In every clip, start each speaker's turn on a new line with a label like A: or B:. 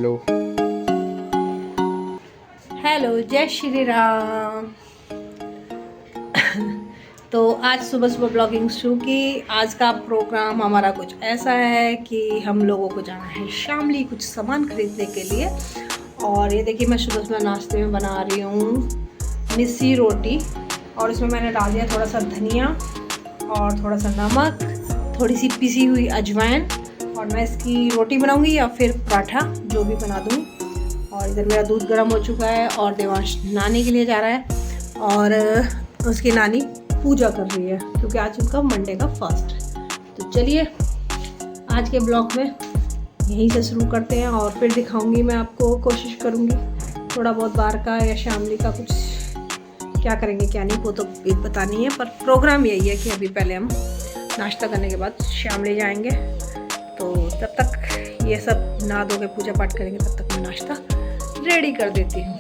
A: Hello
B: hello, जय श्री राम। तो आज सुबह सुबह ब्लॉगिंग शुरू की। आज का प्रोग्राम हमारा कुछ ऐसा है कि हम लोगों को जाना है शामली कुछ सामान खरीदने के लिए। और ये देखिए मैं सुबह सुबह नाश्ते में बना रही हूँ मिस्सी रोटी, और इसमें मैंने डाल दिया थोड़ा सा धनिया और थोड़ा सा नमक, थोड़ी सी पिसी हुई अजवाइन, और मैं इसकी रोटी बनाऊंगी या फिर पराठा जो भी बना दूँ। और इधर मेरा दूध गर्म हो चुका है और देवांश नानी के लिए जा रहा है, और उसकी नानी पूजा कर रही है क्योंकि आज उनका मंडे का फास्ट है। तो चलिए आज के ब्लॉग में यहीं से शुरू करते हैं और फिर दिखाऊंगी मैं आपको। कोशिश करूंगी थोड़ा बहुत बाहर का या शामली का कुछ क्या करेंगे क्या नहीं वो तो पता नहीं है, पर प्रोग्राम यही है कि अभी पहले हम नाश्ता करने के बाद शामली जाएंगे। तो तब तक ये सब नहा धो के पूजा पाठ करेंगे, तब तक मैं नाश्ता रेडी कर देती हूँ।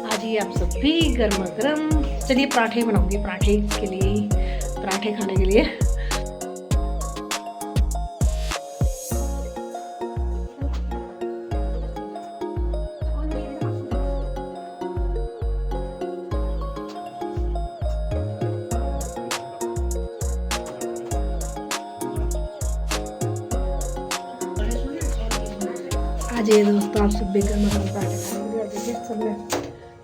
B: आज ही आप सब भी गर्मा गर्म। चलिए पराठे बनाऊंगी, पराठे के लिए, पराठे खाने के लिए। आज ये दोस्तों आप सब भी गर्मा गर्म पराठे खाएंगे। और देखिए सबने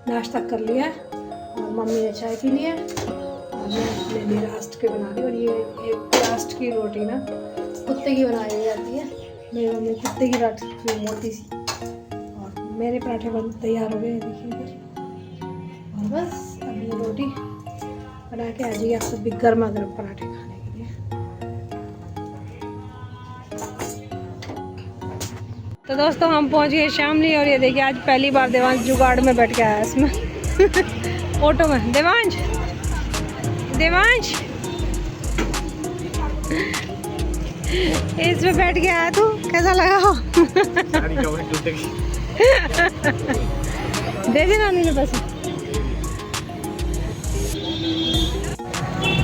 B: नाश्ता कर लिया है और मम्मी ने चाय पी ली है और मैं अपने लिए रास्ट के बना रही हूँ। और ये एक रास्ट की रोटी ना कुत्ते की बनाई जाती है। मेरी मम्मी कुत्ते की रोटी मोटी सी, और मेरे पराठे बन तैयार हो गए देखिए इधर। और बस अब ये रोटी बना के आ जाइए आप सब भी गर्मा गर्म पराठे खाने के लिए। तो दोस्तों हम पहुंच गए शामली, और ये देखिए आज पहली बार देवांश जुगाड़ में बैठ के आया इसमें ऑटो में। देवांश इसमें बैठ के आया तू, कैसा लगा? दे दे नानी ने पैसे।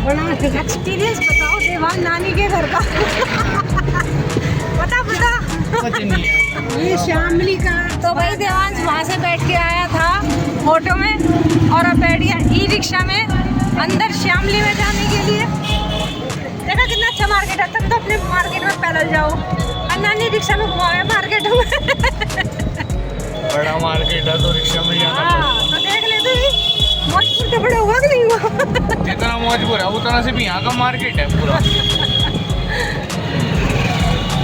B: बड़ा एक्सपीरियंस बताओ देवांश नानी के घर का। बता ये शामली का। तो भाई देवांश वहाँ से बैठ के आया था ऑटो में और अब बैठ गया ई रिक्शा में अंदर शामली में जाने के लिए। देखा कितना अच्छा मार्केट है, तब तो अपने मार्केट में पैदल जाओ और नानी रिक्शा में घुमावे मार्केट में।
A: बड़ा मार्केट है तो रिक्शा में जाना।
B: हाँ तो देख ले तू मौजपुर तो बड़ा हुआ कि नहीं हुआ?
A: जितना मौजपुर है उतना से भी यहाँ का मार्केट है पूरा।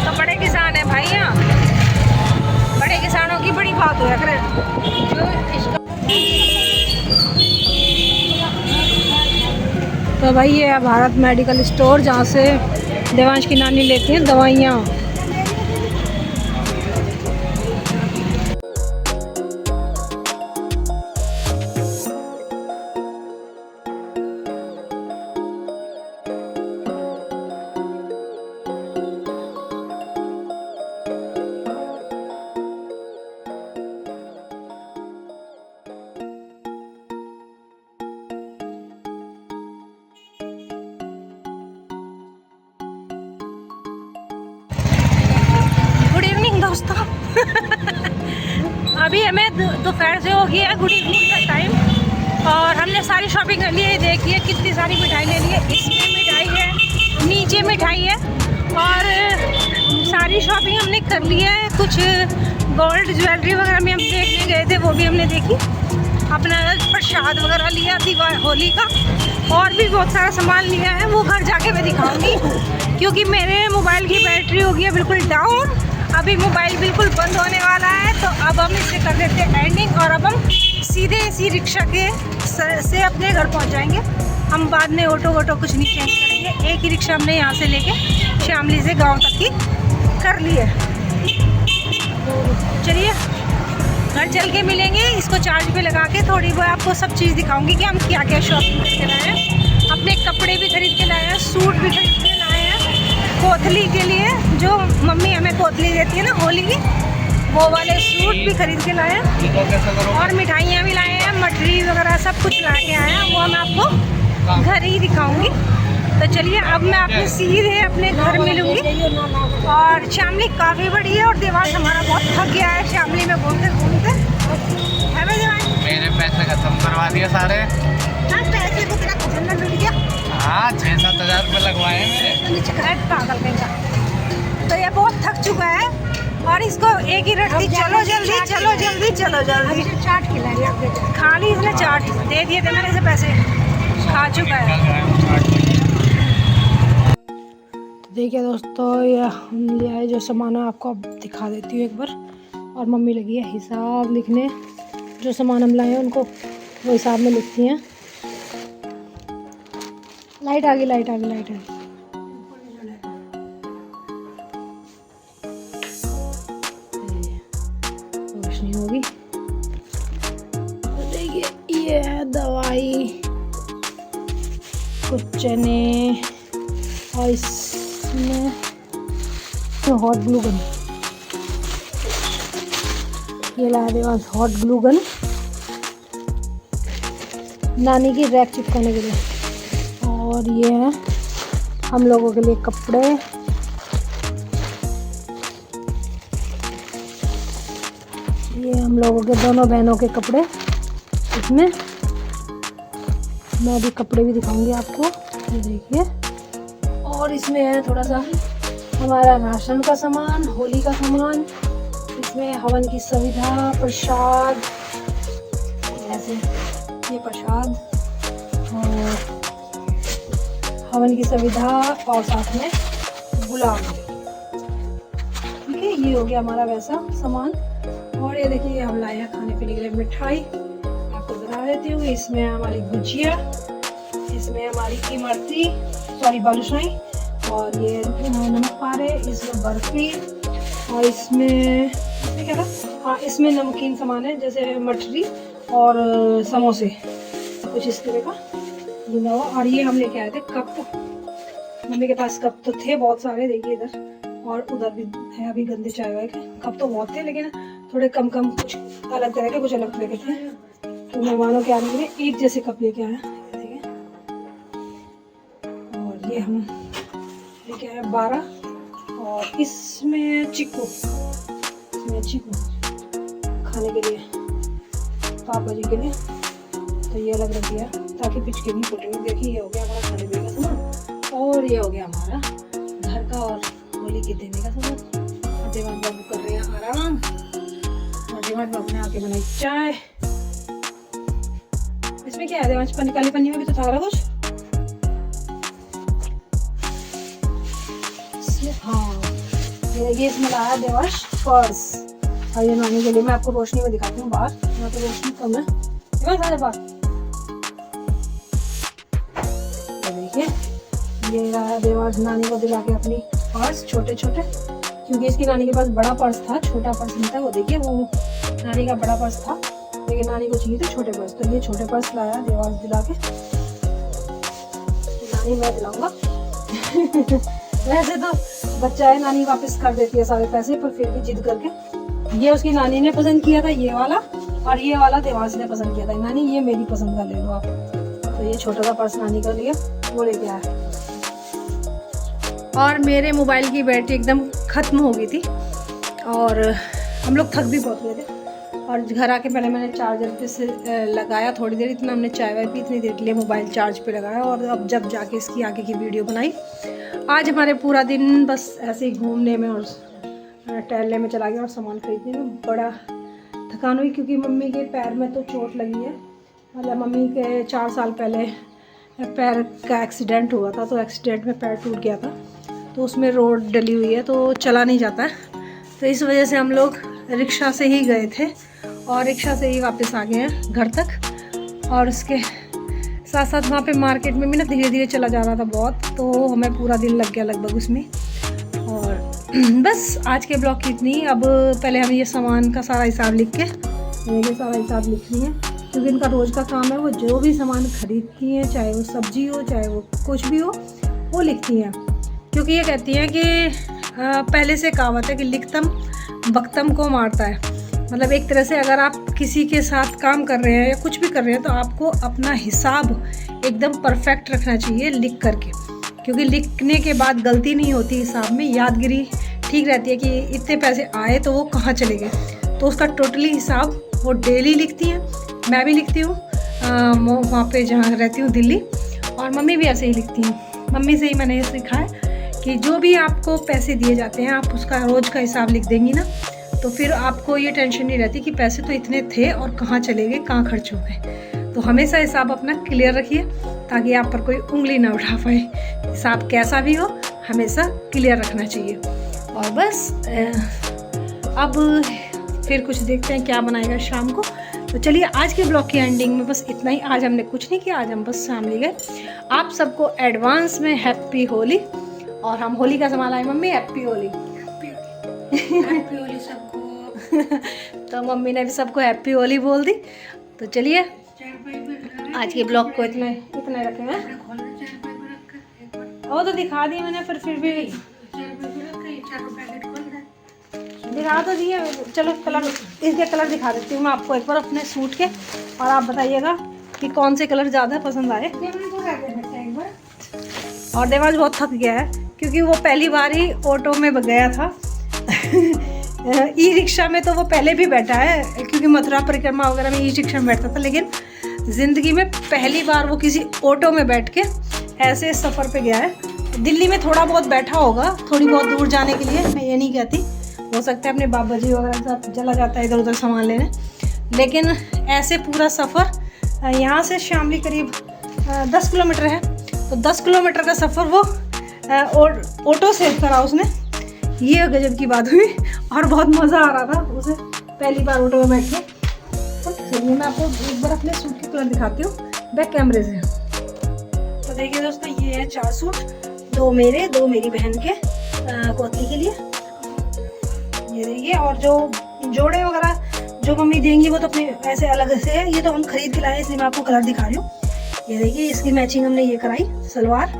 B: तो बड़े किसान है भाई यहाँ, बड़े किसानों की बड़ी बात हुआ करे। तो भाई ये है भारत मेडिकल स्टोर, जहाँ से देवांश की नानी लेती है दवाइयाँ। दोस्तों अभी हमें दोपहर से हो गई है गुड इवनिंग का टाइम, और हमने सारी शॉपिंग कर ली है। देखिए कितनी सारी मिठाई ले ली है। इसमें मिठाई है, नीचे मिठाई है, और सारी शॉपिंग हमने कर ली है। कुछ गोल्ड ज्वेलरी वगैरह में हम देखने गए थे, वो भी हमने देखी। अपना प्रसाद वगैरह लिया दिवाली होली का, और भी बहुत सारा सामान लिया है, वो घर जाके मैं दिखाऊंगी क्योंकि मेरे मोबाइल की बैटरी हो गई है बिल्कुल डाउन। अभी मोबाइल बिल्कुल बंद होने वाला है, तो अब हम इसे कर देते हैं एंडिंग, और अब हम सीधे इसी रिक्शा के से अपने घर पहुंच जाएंगे। हम बाद में ऑटो वोटो कुछ नहीं चेंज करेंगे। एक ही रिक्शा हमने यहाँ से लेके शामली से गांव तक की कर ली है। तो चलिए घर चल के मिलेंगे। इसको चार्ज पे लगा के थोड़ी बहुत आपको सब चीज़ दिखाऊंगी कि हम क्या क्या शॉपिंग करके लाए हैं। अपने कपड़े भी खरीद के लाए हैं, सूट भी खरीद के लाए हैं। कोतली के लिए जो मम्मी हमें कोतली देती है ना होली की, वो वाले सूट भी खरीद के लाए हैं, और मिठाइयाँ भी लाए हैं, मठरी वगैरह सब कुछ ला के आए हैं। वो मैं आपको घर ही दिखाऊंगी। तो चलिए अब मैं आपको सीधे अपने घर मिलूंगी और शामली काफ़ी बड़ी है और देवांश हमारा बहुत थक गया है शामली में घूमते घूमते। है भाई देवांश?
A: मेरे पैसे खत्म करवा दिए सारे।
B: हाँ, पैसे तो तेरा खजाना लूट गया।
A: हाँ 6-7 हज़ार रुपये लगवाए मेरे।
B: तो नीचे करेक्ट पागल कहेगा। तो ये बहुत थक चुका है और इसको एक ही रटती, चलो जल्दी चलो जल्दी चलो जल्दी। चाट खिला रही, खाली इसने चाट दे दिए थे मैंने इसे, पैसे खा चुका है। देखिए दोस्तों, ये हम ले आए जो सामान है, आपको अब दिखा देती हूँ एक बार। और मम्मी लगी है हिसाब लिखने, जो सामान हम लाए हैं उनको वो हिसाब में लिखती हैं। लाइट आ गई, लाइट आ गई, लाइट आ गई। रोशनी होगी। देखिए ये है दवाई, कुछ चने और इसमें हॉट ग्लू गन। ये लाया देवांश हॉट ग्लू गन नानी की रैक चिपकाने के लिए। और ये है हम लोगों के लिए कपड़े। ये हम लोगों के दोनों बहनों के कपड़े। इसमें मैं अभी कपड़े भी दिखाऊंगी आपको, ये देखिए। और इसमें है थोड़ा सा हमारा राशन का सामान, होली का सामान। इसमें हवन की सुविधा, प्रसाद, ऐसे ये प्रसाद और हवन की सुविधा और साथ में गुलाब। ठीक है, ये हो गया हमारा वैसा सामान। और ये देखिए हम लाए हैं खाने पीने के लिए मिठाई, आपको बता देती हूँ। इसमें हमारी गुजिया, इसमें हमारी इमरती, सॉरी बालूशाही, और ये नमक पारे, इसमें बर्फी, और इसमें क्या था, हाँ इसमें नमकीन सामान है जैसे मठरी और समोसे, कुछ इस तरह का लिया हुआ। और ये हम लेके आए थे कप, मम्मी के पास कप तो थे बहुत सारे, देखिए इधर और उधर भी है अभी गंदे चाय वाय के कप तो बहुत थे, लेकिन थोड़े कम कम, कुछ अलग तरह के कुछ अलग तरह के थे। तो मेहमानों के आने के लिए एक जैसे कप लेके आए, देखिए। और ये हम लेके आए 12, और इसमें चिक्कू, इसमें चिक्कू खाने के लिए पापा जी के लिए, तो ये अलग रख दिया ताकि पिचके नहीं फूटेंगे। देखिए ये हो गया हमारा खाने पीने का सामान, और ये हो गया हमारा घर का और होली के देने का सामान। और देवांश बाबू कर रहे हैं आराम, और देवांश बाबू ने आके बनाई चाय। इसमें क्या है देवांश, काली पन्नी में भी तो था कुछ। हाँ ये देखिए, इसमें लाया देवांश पर्स, और ये नानी के लिए। मैं आपको रोशनी में दिखाती हूँ बाहर, यहाँ तो रोशनी कम है। बाहर देखिए, ये रहा देवांश नानी को दिला के अपनी पर्स, छोटे छोटे, क्योंकि इसकी नानी के पास बड़ा पर्स था, छोटा पर्स नहीं था। वो देखिए वो नानी का बड़ा पर्स था, लेकिन नानी को चाहिए थे छोटे पर्स, तो ये छोटे पर्स लाया देवांश दिला के। नानी मैं दिलाऊंगा वैसे तो बच्चा है, नानी वापस कर देती है सारे पैसे, पर फिर भी जिद करके। ये उसकी नानी ने पसंद किया था ये वाला, और ये वाला देवांश ने पसंद किया था। नानी ये मेरी पसंद का ले लो आप, तो ये छोटा सा पर्स नानी का लिया, वो लेके आया। और मेरे मोबाइल की बैटरी एकदम ख़त्म हो गई थी, और हम लोग थक भी बहुत गए थे। और घर आके पहले मैंने चार्जर पे से लगाया थोड़ी देर, इतना हमने चाय वाय पी, इतनी देर के लिए मोबाइल चार्ज पे लगाया, और अब जब जाके इसकी आगे की वीडियो बनाई। आज हमारे पूरा दिन बस ऐसे ही घूमने में और टहलने में चला गया, और सामान खरीदने में बड़ा थकान हुई, क्योंकि मम्मी के पैर में तो चोट लगी है। मतलब मम्मी के 4 साल पहले पैर का एक्सीडेंट हुआ था, तो एक्सीडेंट में पैर टूट गया था, तो उसमें रोड डली हुई है, तो चला नहीं जाता है। तो इस वजह से हम लोग रिक्शा से ही गए थे, और रिक्शा से ही वापस आ गए हैं घर तक। और उसके साथ साथ वहाँ पे मार्केट में भी ना धीरे धीरे चला जा रहा था बहुत, तो हमें पूरा दिन लग गया लगभग उसमें। और बस आज के ब्लॉग की इतनी। अब पहले हम ये सामान का सारा हिसाब लिख के, ये सारा हिसाब लिख रही हैं, क्योंकि इनका रोज़ का काम है। वो जो भी सामान खरीदती हैं, चाहे वो सब्जी हो चाहे वो कुछ भी हो, वो लिखती हैं, क्योंकि ये कहती हैं कि पहले से कहावत है कि लिखतम बख्तम को मारता है। मतलब एक तरह से अगर आप किसी के साथ काम कर रहे हैं या कुछ भी कर रहे हैं, तो आपको अपना हिसाब एकदम परफेक्ट रखना चाहिए लिख करके, क्योंकि लिखने के बाद गलती नहीं होती हिसाब में, यादगिरी ठीक रहती है कि इतने पैसे आए तो वो कहाँ चले गए। तो उसका टोटली हिसाब वो डेली लिखती हैं, मैं भी लिखती हूँ वहाँ पे जहाँ रहती हूँ दिल्ली, और मम्मी भी ऐसे ही लिखती हैं। मम्मी से ही मैंने ये सीखा है कि जो भी आपको पैसे दिए जाते हैं आप उसका रोज़ का हिसाब लिख देंगी ना, तो फिर आपको ये टेंशन नहीं रहती कि पैसे तो इतने थे और कहाँ चले गए, कहाँ खर्च हो गए। तो हमेशा हिसाब अपना क्लियर रखिए ताकि आप पर कोई उंगली ना उठा पाए। हिसाब कैसा भी हो हमेशा क्लियर रखना चाहिए। और बस अब फिर कुछ देखते हैं क्या बनाएगा शाम को। तो चलिए आज के ब्लॉग की एंडिंग में बस इतना ही। आज हमने कुछ नहीं किया, आज हम बस शामली गए। आप सबको एडवांस में हैप्पी होली। और हम होली का सामान लाए mummy, happy Holi.
C: Happy Holi सबको।
B: तो मम्मी ने भी सबको हैप्पी होली बोल दी। तो चलिए आज के ब्लॉग को इतने रखे हैं। वो तो दिखा दिए मैंने, फिर भी दिखा तो दिए। चलो कलर, इसके कलर दिखा देती हूँ मैं आपको एक बार अपने सूट के, और आप बताइएगा कि कौन से कलर ज़्यादा पसंद आए। और देवाज बहुत थक गया है क्योंकि वो पहली बार ही ऑटो में गया था। ई रिक्शा में तो वो पहले भी बैठा है क्योंकि मथुरा परिक्रमा वगैरह में ई रिक्शा में बैठता था, लेकिन ज़िंदगी में पहली बार वो किसी ऑटो में बैठ के ऐसे सफ़र पे गया है। दिल्ली में थोड़ा बहुत बैठा होगा, थोड़ी बहुत दूर जाने के लिए, मैं ये नहीं कहती, हो सकता है अपने बाबा जी वगैरह के साथ चला जाता है इधर उधर सामान लेने, लेकिन ऐसे पूरा सफ़र यहाँ से शामली करीब 10 किलोमीटर है, तो 10 किलोमीटर का सफ़र वो ऑटो से करा उसने। ये गजब की बात हुई और बहुत मज़ा आ रहा था उसे पहली बार ऑटो में बैठ के। चलिए मैं आपको एक बार अपने सूट के कलर दिखाती हूँ बैक कैमरे से। तो देखिए दोस्तों, ये है 4 सूट, 2 मेरे, 2 मेरी बहन के पोती के लिए। ये देखिए, और जो जोड़े वगैरह जो मम्मी देंगी वो तो अपने ऐसे अलग से है, ये तो हम खरीद के लाए, इसलिए मैं आपको कलर दिखा रही हूँ। ये देखिए, इसकी मैचिंग हमने ये कराई सलवार।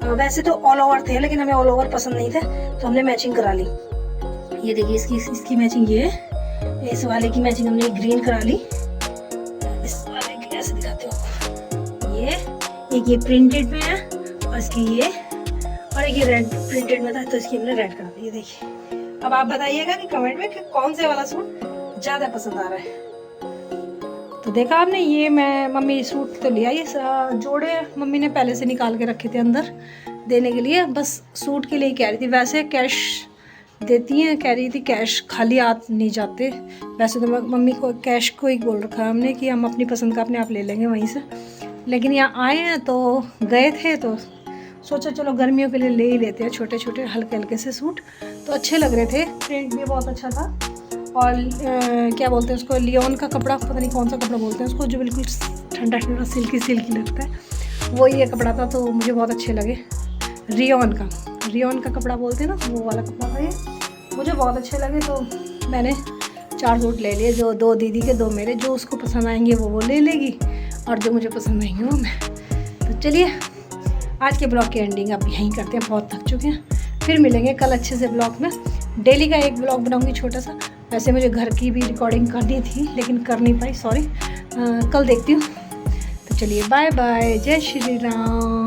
B: वैसे तो ऑल ओवर थे लेकिन हमें ऑल ओवर पसंद नहीं थे तो हमने मैचिंग करा ली। ये देखिए, इसकी मैचिंग ये है। इस वाले की मैचिंग हमने ग्रीन करा ली। इस वाले की ऐसे दिखाते हो, ये एक ये प्रिंटेड में है और इसकी ये, और एक ये रेड प्रिंटेड में था तो इसकी हमने रेड करा दी। ये देखिए, अब आप बताइएगा कि कमेंट में कि कौन से वाला सूट ज़्यादा पसंद आ रहा है। तो देखा आपने, ये मैं मम्मी सूट तो लिया, ये जोड़े मम्मी ने पहले से निकाल के रखे थे अंदर देने के लिए, बस सूट के लिए कह रही थी। वैसे कैश देती हैं, कह रही थी कैश खाली हाथ नहीं जाते। वैसे तो मम्मी को कैश को ही बोल रखा है हमने कि हम अपनी पसंद का अपने आप ले लेंगे वहीं से, लेकिन यहाँ आए हैं तो गए थे तो सोचा चलो गर्मियों के लिए ले ही लेते हैं छोटे छोटे हल्के हल्के से सूट। तो अच्छे लग रहे थे, प्रिंट भी बहुत अच्छा था। और क्या बोलते हैं उसको, लियोन का कपड़ा, पता नहीं कौन सा कपड़ा बोलते हैं उसको, जो बिल्कुल ठंडा ठंडा सिल्की लगता है, वो ये कपड़ा था तो मुझे बहुत अच्छे लगे। रियोन का कपड़ा बोलते हैं ना, वो वाला कपड़ा था ये, मुझे बहुत अच्छे लगे। तो मैंने 4 सूट ले लिए, जो 2 दीदी के 2 मेरे। जो उसको पसंद आएंगे वो ले लेगी और जो मुझे पसंद आएंगे वो मैं। तो चलिए आज के ब्लॉग की एंडिंग अब यहीं करते हैं, बहुत थक चुके हैं। फिर मिलेंगे कल अच्छे से ब्लॉग में। डेली का एक ब्लॉग बनाऊंगी छोटा सा। वैसे मुझे घर की भी रिकॉर्डिंग करनी थी लेकिन कर नहीं पाई, सॉरी, कल देखती हूँ। तो चलिए बाय बाय, जय श्री राम।